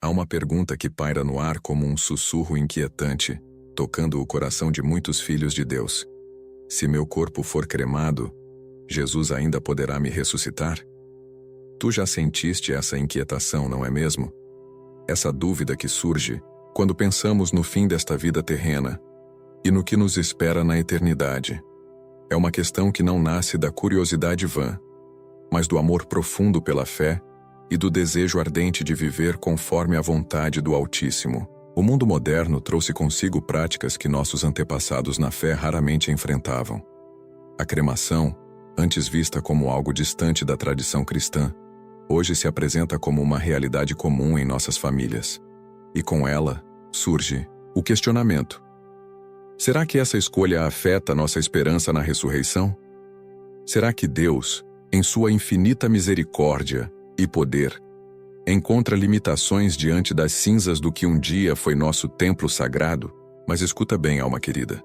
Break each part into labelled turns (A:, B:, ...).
A: Há uma pergunta que paira no ar como um sussurro inquietante, tocando o coração de muitos filhos de Deus. Se meu corpo for cremado, Jesus ainda poderá me ressuscitar? Tu já sentiste essa inquietação, não é mesmo? Essa dúvida que surge quando pensamos no fim desta vida terrena e no que nos espera na eternidade. É uma questão que não nasce da curiosidade vã, mas do amor profundo pela fé e do desejo ardente de viver conforme a vontade do Altíssimo. O mundo moderno trouxe consigo práticas que nossos antepassados na fé raramente enfrentavam. A cremação, antes vista como algo distante da tradição cristã, hoje se apresenta como uma realidade comum em nossas famílias. E com ela, surge o questionamento. Será que essa escolha afeta nossa esperança na ressurreição? Será que Deus, em sua infinita misericórdia e poder, encontra limitações diante das cinzas do que um dia foi nosso templo sagrado? Mas escuta bem, alma querida.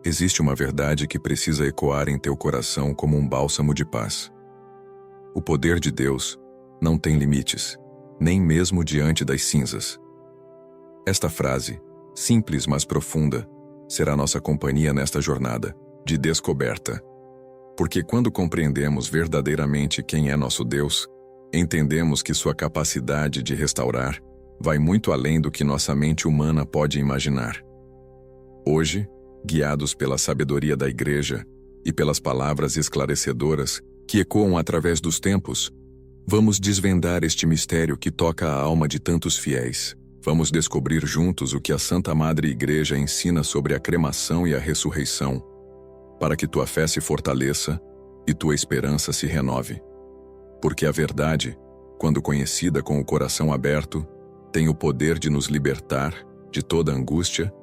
A: Existe uma verdade que precisa ecoar em teu coração como um bálsamo de paz. O poder de Deus não tem limites, nem mesmo diante das cinzas. Esta frase, simples mas profunda, será nossa companhia nesta jornada de descoberta. Porque quando compreendemos verdadeiramente quem é nosso Deus, entendemos que sua capacidade de restaurar vai muito além do que nossa mente humana pode imaginar. Hoje, guiados pela sabedoria da Igreja e pelas palavras esclarecedoras que ecoam através dos tempos, vamos desvendar este mistério que toca a alma de tantos fiéis. Vamos descobrir juntos o que a Santa Madre Igreja ensina sobre a cremação e a ressurreição, para que tua fé se fortaleça e tua esperança se renove. Porque a verdade, quando conhecida com o coração aberto, tem o poder de nos libertar de toda angústia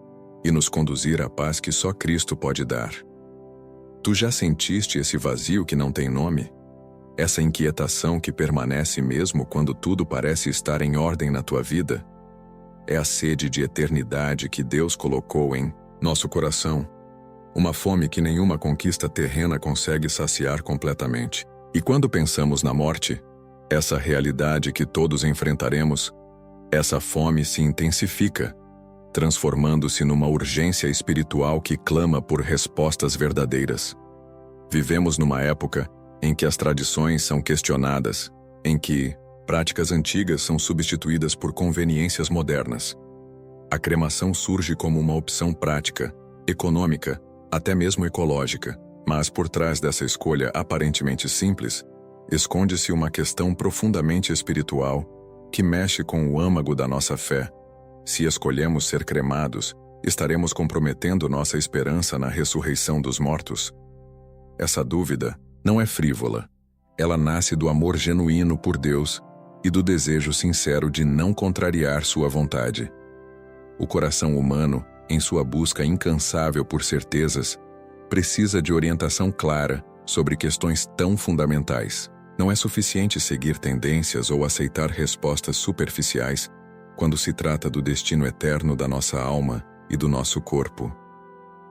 A: e nos conduzir à paz que só Cristo pode dar. Tu já sentiste esse vazio que não tem nome? Essa inquietação que permanece mesmo quando tudo parece estar em ordem na tua vida? É a sede de eternidade que Deus colocou em nosso coração. Uma fome que nenhuma conquista terrena consegue saciar completamente. E quando pensamos na morte, essa realidade que todos enfrentaremos, essa fome se intensifica, transformando-se numa urgência espiritual que clama por respostas verdadeiras. Vivemos numa época em que as tradições são questionadas, em que práticas antigas são substituídas por conveniências modernas. A cremação surge como uma opção prática, econômica, até mesmo ecológica, mas por trás dessa escolha aparentemente simples, esconde-se uma questão profundamente espiritual que mexe com o âmago da nossa fé. Se escolhemos ser cremados, estaremos comprometendo nossa esperança na ressurreição dos mortos? Essa dúvida não é frívola. Ela nasce do amor genuíno por Deus e do desejo sincero de não contrariar sua vontade. O coração humano, em sua busca incansável por certezas, precisa de orientação clara sobre questões tão fundamentais. Não é suficiente seguir tendências ou aceitar respostas superficiais quando se trata do destino eterno da nossa alma e do nosso corpo.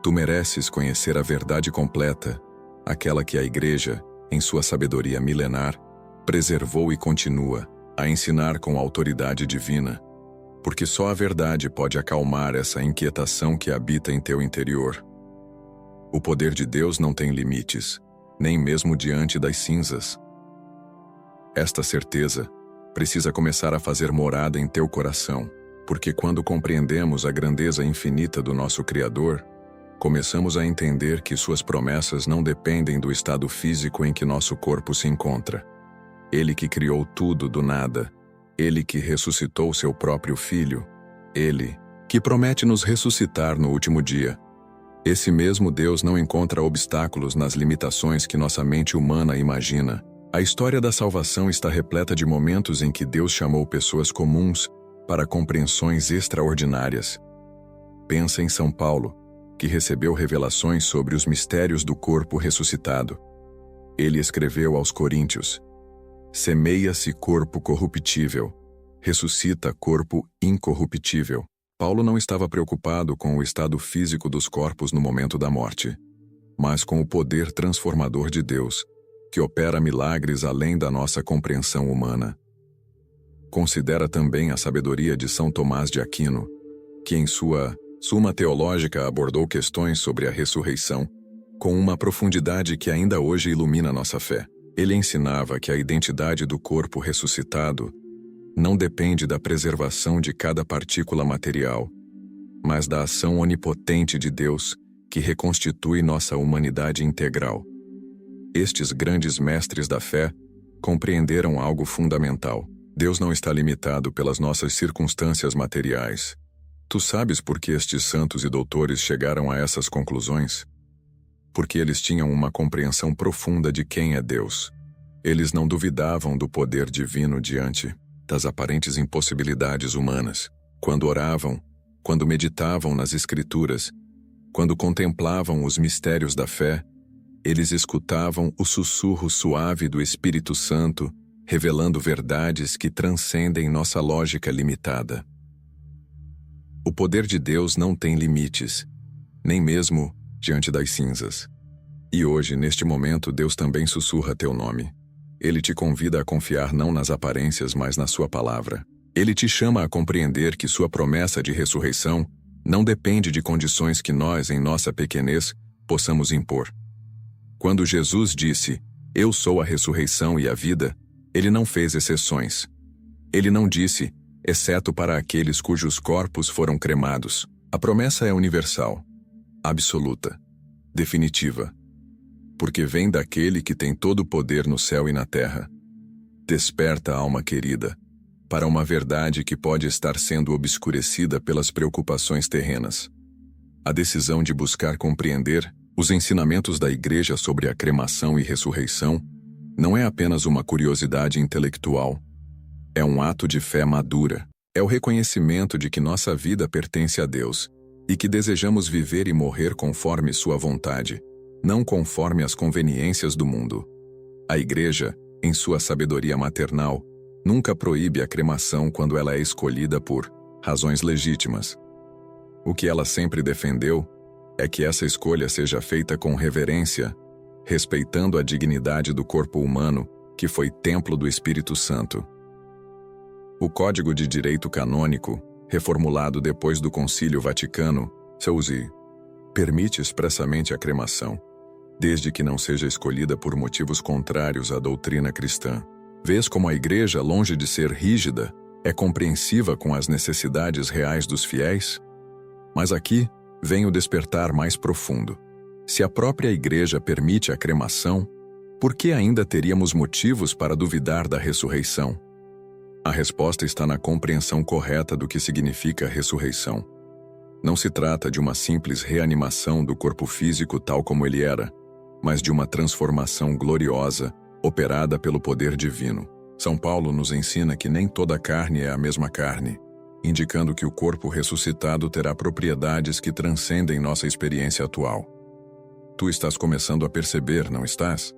A: Tu mereces conhecer a verdade completa, aquela que a Igreja, em sua sabedoria milenar, preservou e continua a ensinar com autoridade divina, porque só a verdade pode acalmar essa inquietação que habita em teu interior. O poder de Deus não tem limites, nem mesmo diante das cinzas. Esta certeza precisa começar a fazer morada em teu coração, porque quando compreendemos a grandeza infinita do nosso Criador, começamos a entender que suas promessas não dependem do estado físico em que nosso corpo se encontra. Ele que criou tudo do nada, Ele que ressuscitou seu próprio Filho, Ele que promete nos ressuscitar no último dia. Esse mesmo Deus não encontra obstáculos nas limitações que nossa mente humana imagina. A história da salvação está repleta de momentos em que Deus chamou pessoas comuns para compreensões extraordinárias. Pensa em São Paulo, que recebeu revelações sobre os mistérios do corpo ressuscitado. Ele escreveu aos Coríntios: semeia-se corpo corruptível, ressuscita corpo incorruptível. Paulo não estava preocupado com o estado físico dos corpos no momento da morte, mas com o poder transformador de Deus, que opera milagres além da nossa compreensão humana. Considera também a sabedoria de São Tomás de Aquino, que em sua Suma Teológica abordou questões sobre a ressurreição com uma profundidade que ainda hoje ilumina nossa fé. Ele ensinava que a identidade do corpo ressuscitado não depende da preservação de cada partícula material, mas da ação onipotente de Deus que reconstitui nossa humanidade integral. Estes grandes mestres da fé compreenderam algo fundamental. Deus não está limitado pelas nossas circunstâncias materiais. Tu sabes por que estes santos e doutores chegaram a essas conclusões? Porque eles tinham uma compreensão profunda de quem é Deus. Eles não duvidavam do poder divino diante das aparentes impossibilidades humanas. Quando oravam, quando meditavam nas Escrituras, quando contemplavam os mistérios da fé, eles escutavam o sussurro suave do Espírito Santo, revelando verdades que transcendem nossa lógica limitada. O poder de Deus não tem limites, nem mesmo diante das cinzas. E hoje, neste momento, Deus também sussurra teu nome. Ele te convida a confiar não nas aparências, mas na sua palavra. Ele te chama a compreender que sua promessa de ressurreição não depende de condições que nós, em nossa pequenez, possamos impor. Quando Jesus disse, "Eu sou a ressurreição e a vida", ele não fez exceções. Ele não disse, exceto para aqueles cujos corpos foram cremados. A promessa é universal, absoluta, definitiva, porque vem daquele que tem todo o poder no céu e na terra. Desperta, alma querida, para uma verdade que pode estar sendo obscurecida pelas preocupações terrenas. A decisão de buscar compreender os ensinamentos da Igreja sobre a cremação e ressurreição não é apenas uma curiosidade intelectual. É um ato de fé madura. É o reconhecimento de que nossa vida pertence a Deus e que desejamos viver e morrer conforme sua vontade, não conforme as conveniências do mundo. A Igreja, em sua sabedoria maternal, nunca proíbe a cremação quando ela é escolhida por razões legítimas. O que ela sempre defendeu é que essa escolha seja feita com reverência, respeitando a dignidade do corpo humano, que foi templo do Espírito Santo. O Código de Direito Canônico, reformulado depois do Concílio Vaticano, II, permite expressamente a cremação, desde que não seja escolhida por motivos contrários à doutrina cristã. Vês como a Igreja, longe de ser rígida, é compreensiva com as necessidades reais dos fiéis? Mas aqui vem o despertar mais profundo. Se a própria Igreja permite a cremação, por que ainda teríamos motivos para duvidar da ressurreição? A resposta está na compreensão correta do que significa ressurreição. Não se trata de uma simples reanimação do corpo físico tal como ele era, mas de uma transformação gloriosa, operada pelo poder divino. São Paulo nos ensina que nem toda carne é a mesma carne, indicando que o corpo ressuscitado terá propriedades que transcendem nossa experiência atual. Tu estás começando a perceber, não estás?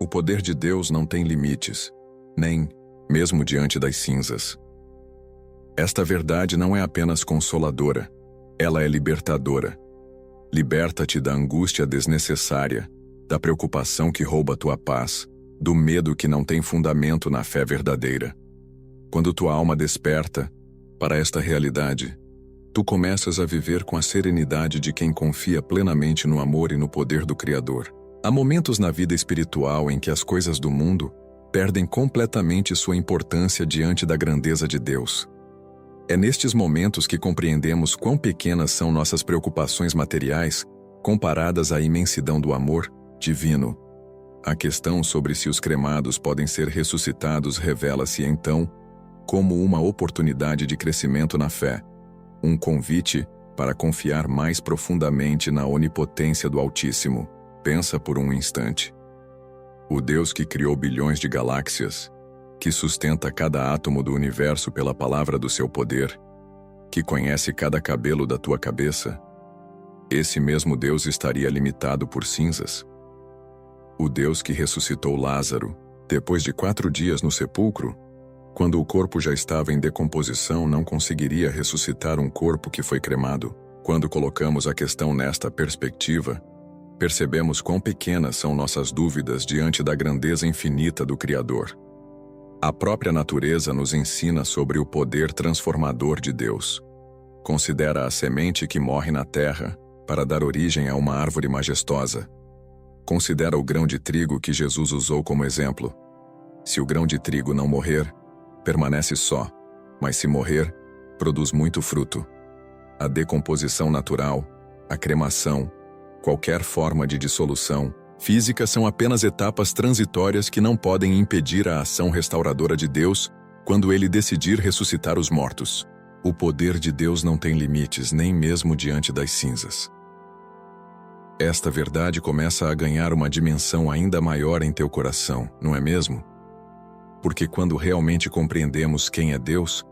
A: O poder de Deus não tem limites, nem mesmo diante das cinzas. Esta verdade não é apenas consoladora, ela é libertadora. Liberta-te da angústia desnecessária, da preocupação que rouba tua paz, do medo que não tem fundamento na fé verdadeira. Quando tua alma desperta para esta realidade, tu começas a viver com a serenidade de quem confia plenamente no amor e no poder do Criador. Há momentos na vida espiritual em que as coisas do mundo perdem completamente sua importância diante da grandeza de Deus. É nestes momentos que compreendemos quão pequenas são nossas preocupações materiais comparadas à imensidão do amor divino. A questão sobre se os cremados podem ser ressuscitados revela-se então como uma oportunidade de crescimento na fé, um convite para confiar mais profundamente na onipotência do Altíssimo. Pensa por um instante. O Deus que criou bilhões de galáxias, que sustenta cada átomo do universo pela palavra do seu poder, que conhece cada cabelo da tua cabeça, esse mesmo Deus estaria limitado por cinzas? O Deus que ressuscitou Lázaro, depois de 4 dias no sepulcro, quando o corpo já estava em decomposição, não conseguiria ressuscitar um corpo que foi cremado. Quando colocamos a questão nesta perspectiva, percebemos quão pequenas são nossas dúvidas diante da grandeza infinita do Criador. A própria natureza nos ensina sobre o poder transformador de Deus. Considera a semente que morre na terra para dar origem a uma árvore majestosa. Considera o grão de trigo que Jesus usou como exemplo. Se o grão de trigo não morrer, permanece só, mas se morrer, produz muito fruto. A decomposição natural, a cremação, qualquer forma de dissolução física são apenas etapas transitórias que não podem impedir a ação restauradora de Deus quando Ele decidir ressuscitar os mortos. O poder de Deus não tem limites, nem mesmo diante das cinzas. Esta verdade começa a ganhar uma dimensão ainda maior em teu coração, não é mesmo? Porque quando realmente compreendemos quem é Deus,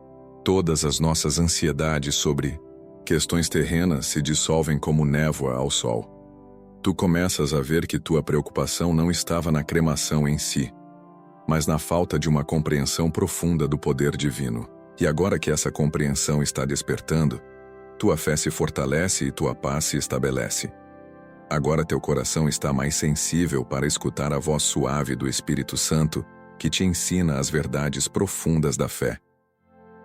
A: todas as nossas ansiedades sobre questões terrenas se dissolvem como névoa ao sol. Tu começas a ver que tua preocupação não estava na cremação em si, mas na falta de uma compreensão profunda do poder divino. E agora que essa compreensão está despertando, tua fé se fortalece e tua paz se estabelece. Agora teu coração está mais sensível para escutar a voz suave do Espírito Santo que te ensina as verdades profundas da fé.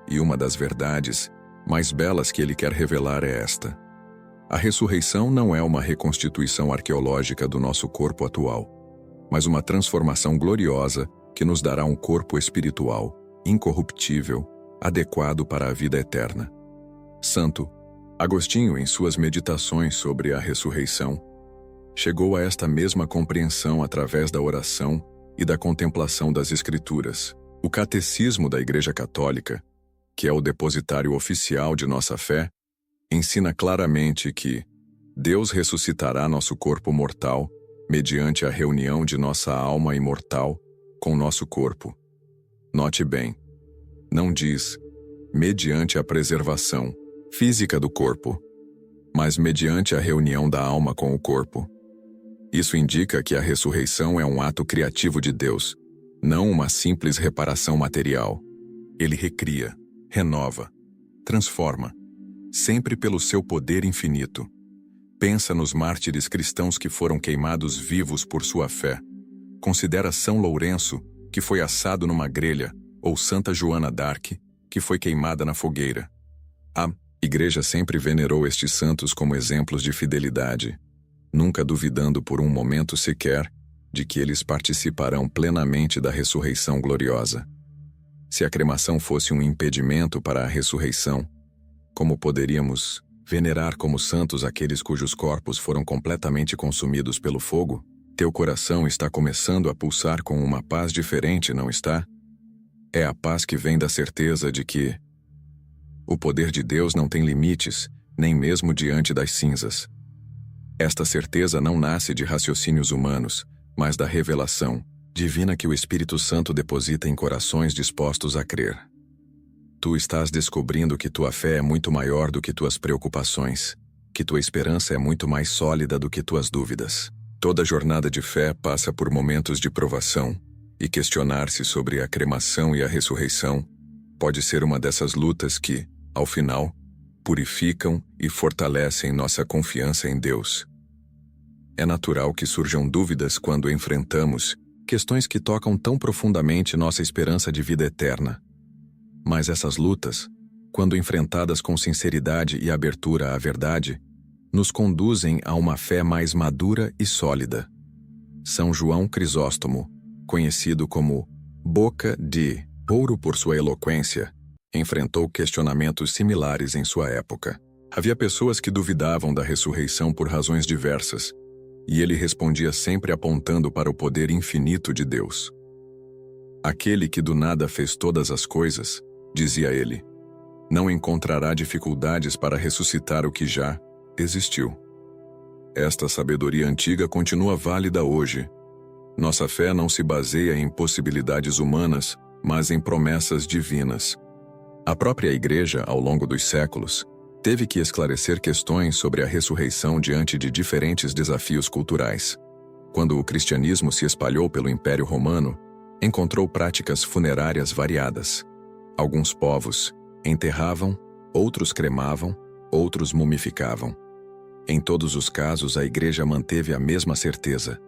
A: E uma das verdades mais belas que ele quer revelar é esta: a ressurreição não é uma reconstituição arqueológica do nosso corpo atual, mas uma transformação gloriosa que nos dará um corpo espiritual, incorruptível, adequado para a vida eterna. Santo Agostinho, em suas meditações sobre a ressurreição, chegou a esta mesma compreensão através da oração e da contemplação das Escrituras. O Catecismo da Igreja Católica, que é o depositário oficial de nossa fé, ensina claramente que Deus ressuscitará nosso corpo mortal mediante a reunião de nossa alma imortal com nosso corpo. Note bem, não diz mediante a preservação física do corpo, mas mediante a reunião da alma com o corpo. Isso indica que a ressurreição é um ato criativo de Deus, não uma simples reparação material. Ele recria, renova, transforma, sempre pelo seu poder infinito. Pensa nos mártires cristãos que foram queimados vivos por sua fé. Considera São Lourenço, que foi assado numa grelha, ou Santa Joana d'Arc, que foi queimada na fogueira. A Igreja sempre venerou estes santos como exemplos de fidelidade, nunca duvidando por um momento sequer de que eles participarão plenamente da ressurreição gloriosa. Se a cremação fosse um impedimento para a ressurreição, como poderíamos venerar como santos aqueles cujos corpos foram completamente consumidos pelo fogo? Teu coração está começando a pulsar com uma paz diferente, não está? É a paz que vem da certeza de que o poder de Deus não tem limites, nem mesmo diante das cinzas. Esta certeza não nasce de raciocínios humanos, mas da revelação divina que o Espírito Santo deposita em corações dispostos a crer. Tu estás descobrindo que tua fé é muito maior do que tuas preocupações, que tua esperança é muito mais sólida do que tuas dúvidas. Toda jornada de fé passa por momentos de provação, e questionar-se sobre a cremação e a ressurreição pode ser uma dessas lutas que, ao final, purificam e fortalecem nossa confiança em Deus. É natural que surjam dúvidas quando enfrentamos questões que tocam tão profundamente nossa esperança de vida eterna. Mas essas lutas, quando enfrentadas com sinceridade e abertura à verdade, nos conduzem a uma fé mais madura e sólida. São João Crisóstomo, conhecido como Boca de Ouro por sua eloquência, enfrentou questionamentos similares em sua época. Havia pessoas que duvidavam da ressurreição por razões diversas, e ele respondia sempre apontando para o poder infinito de Deus. Aquele que do nada fez todas as coisas, dizia ele, não encontrará dificuldades para ressuscitar o que já existiu. Esta sabedoria antiga continua válida hoje. Nossa fé não se baseia em possibilidades humanas, mas em promessas divinas. A própria Igreja, ao longo dos séculos, teve que esclarecer questões sobre a ressurreição diante de diferentes desafios culturais. Quando o cristianismo se espalhou pelo Império Romano, encontrou práticas funerárias variadas. Alguns povos enterravam, outros cremavam, outros mumificavam. Em todos os casos, a Igreja manteve a mesma certeza.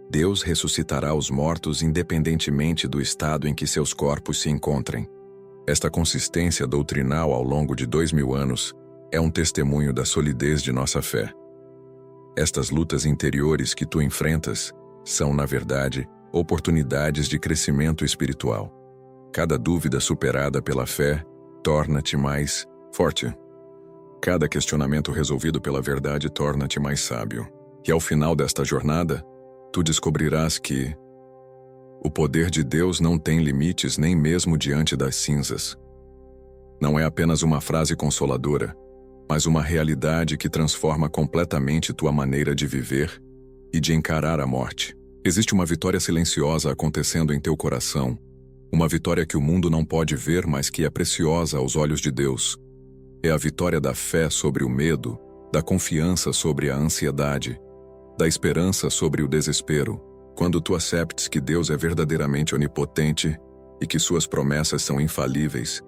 A: Deus ressuscitará os mortos independentemente do estado em que seus corpos se encontrem. Esta consistência doutrinal ao longo de 2000 anos é um testemunho da solidez de nossa fé. Estas lutas interiores que tu enfrentas são, na verdade, oportunidades de crescimento espiritual. Cada dúvida superada pela fé torna-te mais forte. Cada questionamento resolvido pela verdade torna-te mais sábio. E ao final desta jornada, tu descobrirás que o poder de Deus não tem limites nem mesmo diante das cinzas. Não é apenas uma frase consoladora, mas uma realidade que transforma completamente tua maneira de viver e de encarar a morte. Existe uma vitória silenciosa acontecendo em teu coração, uma vitória que o mundo não pode ver, mas que é preciosa aos olhos de Deus. É a vitória da fé sobre o medo, da confiança sobre a ansiedade, da esperança sobre o desespero. Quando tu aceites que Deus é verdadeiramente onipotente e que suas promessas são infalíveis,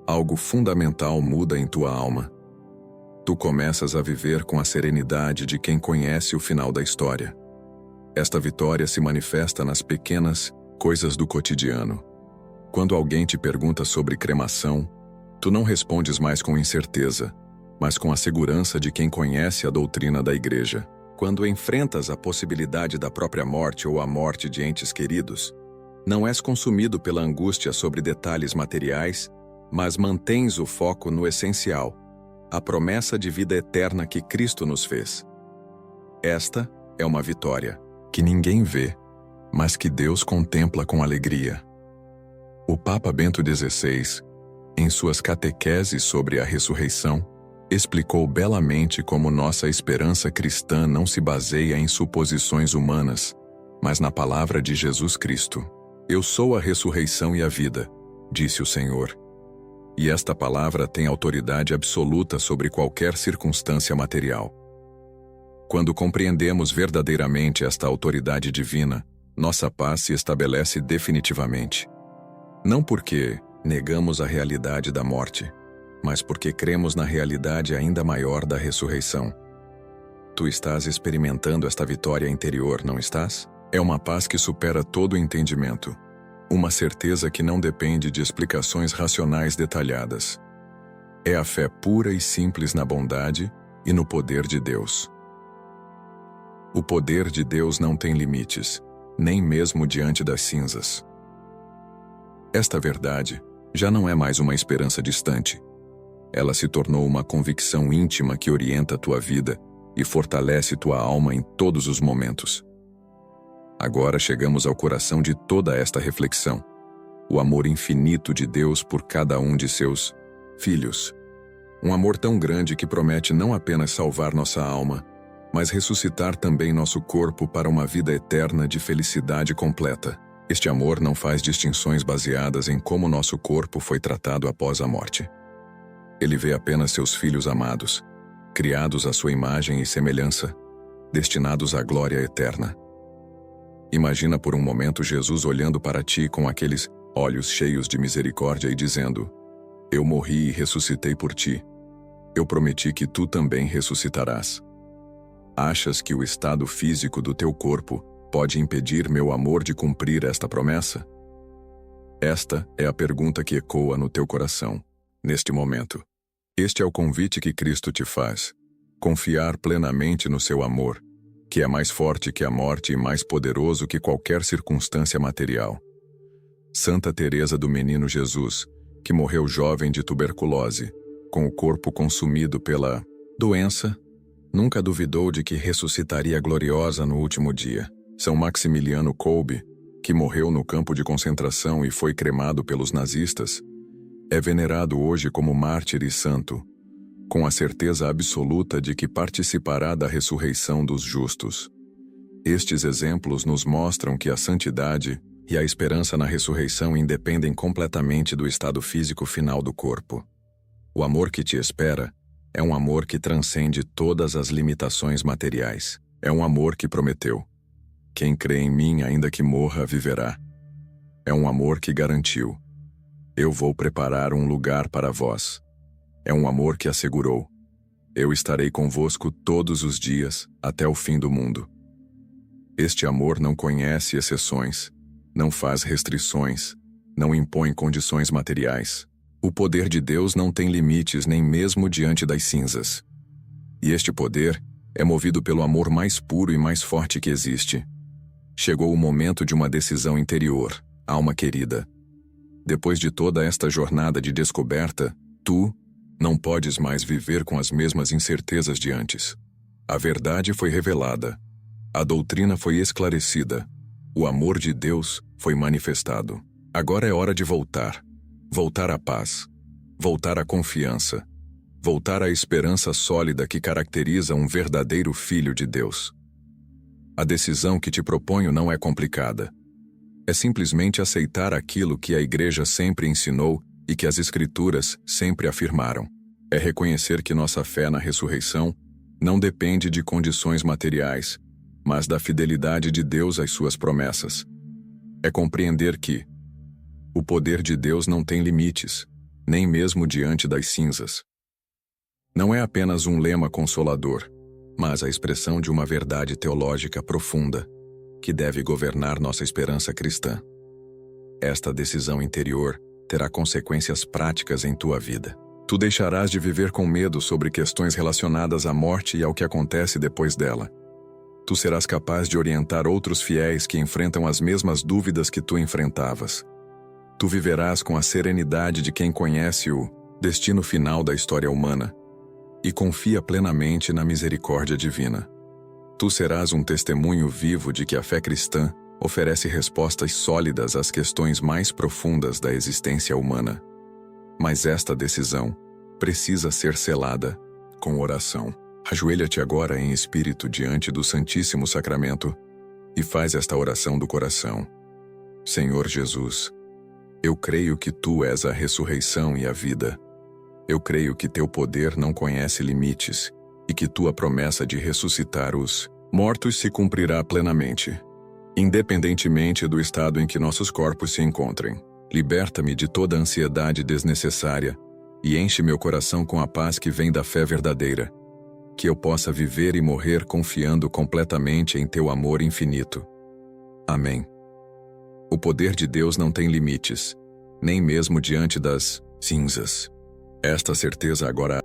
A: algo fundamental muda em tua alma. Tu começas a viver com a serenidade de quem conhece o final da história. Esta vitória se manifesta nas pequenas coisas do cotidiano. Quando alguém te pergunta sobre cremação, tu não respondes mais com incerteza, mas com a segurança de quem conhece a doutrina da Igreja. Quando enfrentas a possibilidade da própria morte ou a morte de entes queridos, não és consumido pela angústia sobre detalhes materiais, mas mantens o foco no essencial, a promessa de vida eterna que Cristo nos fez. Esta é uma vitória que ninguém vê, mas que Deus contempla com alegria. O Papa Bento XVI, em suas catequeses sobre a ressurreição, explicou belamente como nossa esperança cristã não se baseia em suposições humanas, mas na palavra de Jesus Cristo. Eu sou a ressurreição e a vida, disse o Senhor. E esta palavra tem autoridade absoluta sobre qualquer circunstância material. Quando compreendemos verdadeiramente esta autoridade divina, nossa paz se estabelece definitivamente. Não porque negamos a realidade da morte, mas porque cremos na realidade ainda maior da ressurreição. Tu estás experimentando esta vitória interior, não estás? É uma paz que supera todo o entendimento. Uma certeza que não depende de explicações racionais detalhadas. É a fé pura e simples na bondade e no poder de Deus. O poder de Deus não tem limites, nem mesmo diante das cinzas. Esta verdade já não é mais uma esperança distante. Ela se tornou uma convicção íntima que orienta tua vida e fortalece tua alma em todos os momentos. Agora chegamos ao coração de toda esta reflexão, o amor infinito de Deus por cada um de seus filhos. Um amor tão grande que promete não apenas salvar nossa alma, mas ressuscitar também nosso corpo para uma vida eterna de felicidade completa. Este amor não faz distinções baseadas em como nosso corpo foi tratado após a morte. Ele vê apenas seus filhos amados, criados à sua imagem e semelhança, destinados à glória eterna. Imagina por um momento Jesus olhando para ti com aqueles olhos cheios de misericórdia e dizendo: Eu morri e ressuscitei por ti. Eu prometi que tu também ressuscitarás. Achas que o estado físico do teu corpo pode impedir meu amor de cumprir esta promessa? Esta é a pergunta que ecoa no teu coração, neste momento. Este é o convite que Cristo te faz: confiar plenamente no seu amor, que é mais forte que a morte e mais poderoso que qualquer circunstância material. Santa Teresa do Menino Jesus, que morreu jovem de tuberculose, com o corpo consumido pela doença, nunca duvidou de que ressuscitaria gloriosa no último dia. São Maximiliano Kolbe, que morreu no campo de concentração e foi cremado pelos nazistas, é venerado hoje como mártir e santo, com a certeza absoluta de que participará da ressurreição dos justos. Estes exemplos nos mostram que a santidade e a esperança na ressurreição independem completamente do estado físico final do corpo. O amor que te espera é um amor que transcende todas as limitações materiais. É um amor que prometeu: quem crê em mim, ainda que morra, viverá. É um amor que garantiu: eu vou preparar um lugar para vós. É um amor que assegurou: eu estarei convosco todos os dias, até o fim do mundo. Este amor não conhece exceções, não faz restrições, não impõe condições materiais. O poder de Deus não tem limites nem mesmo diante das cinzas. E este poder é movido pelo amor mais puro e mais forte que existe. Chegou o momento de uma decisão interior, alma querida. Depois de toda esta jornada de descoberta, tu não podes mais viver com as mesmas incertezas de antes. A verdade foi revelada. A doutrina foi esclarecida. O amor de Deus foi manifestado. Agora é hora de voltar. Voltar à paz. Voltar à confiança. Voltar à esperança sólida que caracteriza um verdadeiro filho de Deus. A decisão que te proponho não é complicada. É simplesmente aceitar aquilo que a Igreja sempre ensinou e que as Escrituras sempre afirmaram. É reconhecer que nossa fé na ressurreição não depende de condições materiais, mas da fidelidade de Deus às suas promessas. É compreender que o poder de Deus não tem limites, nem mesmo diante das cinzas. Não é apenas um lema consolador, mas a expressão de uma verdade teológica profunda, que deve governar nossa esperança cristã. Esta decisão interior terá consequências práticas em tua vida. Tu deixarás de viver com medo sobre questões relacionadas à morte e ao que acontece depois dela. Tu serás capaz de orientar outros fiéis que enfrentam as mesmas dúvidas que tu enfrentavas. Tu viverás com a serenidade de quem conhece o destino final da história humana e confia plenamente na misericórdia divina. Tu serás um testemunho vivo de que a fé cristã oferece respostas sólidas às questões mais profundas da existência humana. Mas esta decisão precisa ser selada com oração. Ajoelha-te agora em espírito diante do Santíssimo Sacramento e faz esta oração do coração. Senhor Jesus, eu creio que Tu és a ressurreição e a vida. Eu creio que Teu poder não conhece limites e que Tua promessa de ressuscitar os mortos se cumprirá plenamente, independentemente do estado em que nossos corpos se encontrem. Liberta-me de toda ansiedade desnecessária e enche meu coração com a paz que vem da fé verdadeira, que eu possa viver e morrer confiando completamente em Teu amor infinito. Amém. O poder de Deus não tem limites, nem mesmo diante das cinzas. Esta certeza agora